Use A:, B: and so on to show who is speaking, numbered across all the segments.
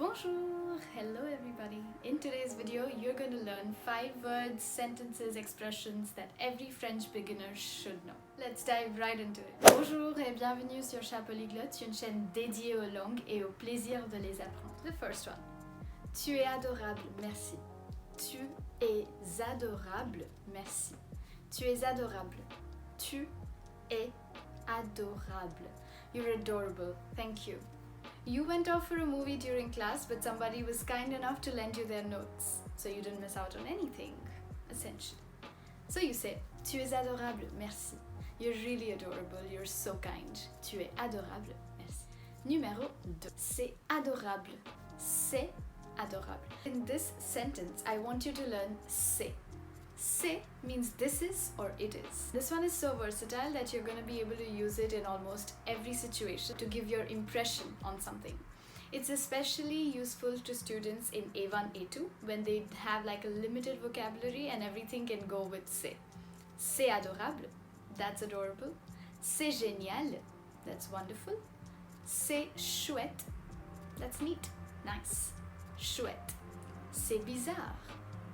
A: Bonjour! Hello everybody! In today's video, you're going to learn 5 words, sentences, expressions that every French beginner should know. Let's dive right into it. Bonjour et bienvenue sur Polyglotte, une chaîne dédiée aux langues et au plaisir de les apprendre. The first one. Tu es adorable, merci. Tu es adorable, merci. Tu es adorable. Tu es adorable. You're adorable. Thank you. You went off for a movie during class, but somebody was kind enough to lend you their notes, so you didn't miss out on anything, essentially. So you say, tu es adorable, merci. You're really adorable, you're so kind. Tu es adorable, merci. Numéro 2. C'est adorable. C'est adorable. In this sentence, I want you to learn c'est. C'est means this is or it is. This one is so versatile that you're going to be able to use it in almost every situation to give your impression on something. It's especially useful to students in A1, A2 when they have like a limited vocabulary and everything can go with c'est. C'est adorable, that's adorable. C'est génial, that's wonderful. C'est chouette, that's neat, nice. Chouette. C'est bizarre,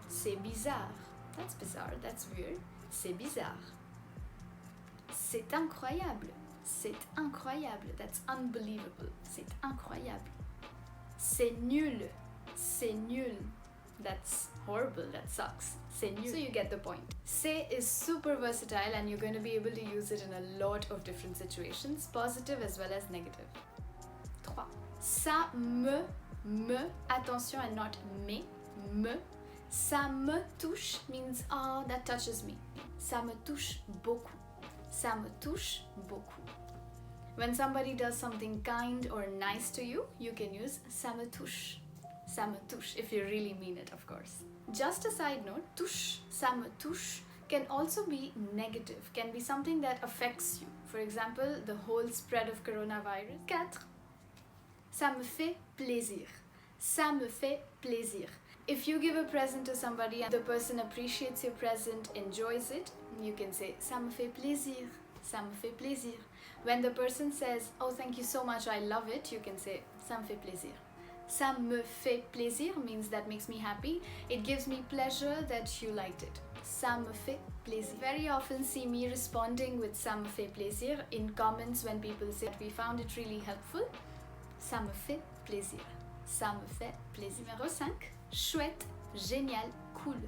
A: c'est bizarre. That's bizarre, that's weird. C'est bizarre. C'est incroyable. C'est incroyable. That's unbelievable. C'est incroyable. C'est nul. C'est nul. That's horrible. That sucks. C'est nul. So you get the point. C'est is super versatile and you're going to be able to use it in a lot of different situations, positive as well as negative. 3. Ça me, attention and not me, Ça me touche means, oh, that touches me. Ça me touche beaucoup. Ça me touche beaucoup. When somebody does something kind or nice to you, you can use ça me touche. Ça me touche, if you really mean it, of course. Just a side note, touche, ça me touche, can also be negative, can be something that affects you. For example, the whole spread of coronavirus. 4. Ça me fait plaisir. Ça me fait plaisir. If you give a present to somebody and the person appreciates your present, enjoys it, you can say ça me fait plaisir, ça me fait plaisir. When the person says, oh thank you so much, I love it, you can say ça me fait plaisir. Ça me fait plaisir means that makes me happy. It gives me pleasure that you liked it. Ça me fait plaisir. Very often see me responding with ça me fait plaisir in comments when people say we found it really helpful. Ça me fait plaisir. Ça me fait plaisir. Numéro 5. Chouette, génial, cool.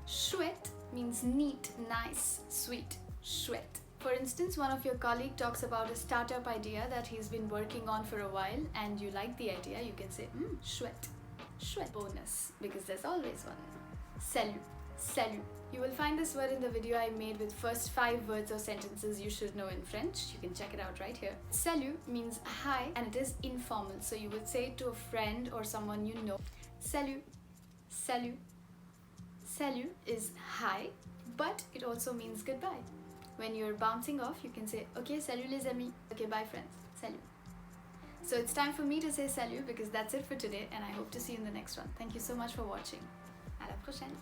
A: Chouette means neat, nice, sweet. Chouette. For instance, one of your colleagues talks about a startup idea that he's been working on for a while and you like the idea, you can say, chouette. Chouette. Bonus, because there's always one. Salut, salut. You will find this word in the video I made with first 5 words or sentences you should know in French. You can check it out right here. Salut means hi and it is informal, so you would say it to a friend or someone you know. Salut, salut. Salut is hi, but it also means goodbye. When you're bouncing off, you can say, okay, salut les amis. Okay, bye friends. Salut. So it's time for me to say salut because that's it for today and I hope to see you in the next one. Thank you so much for watching. À la prochaine.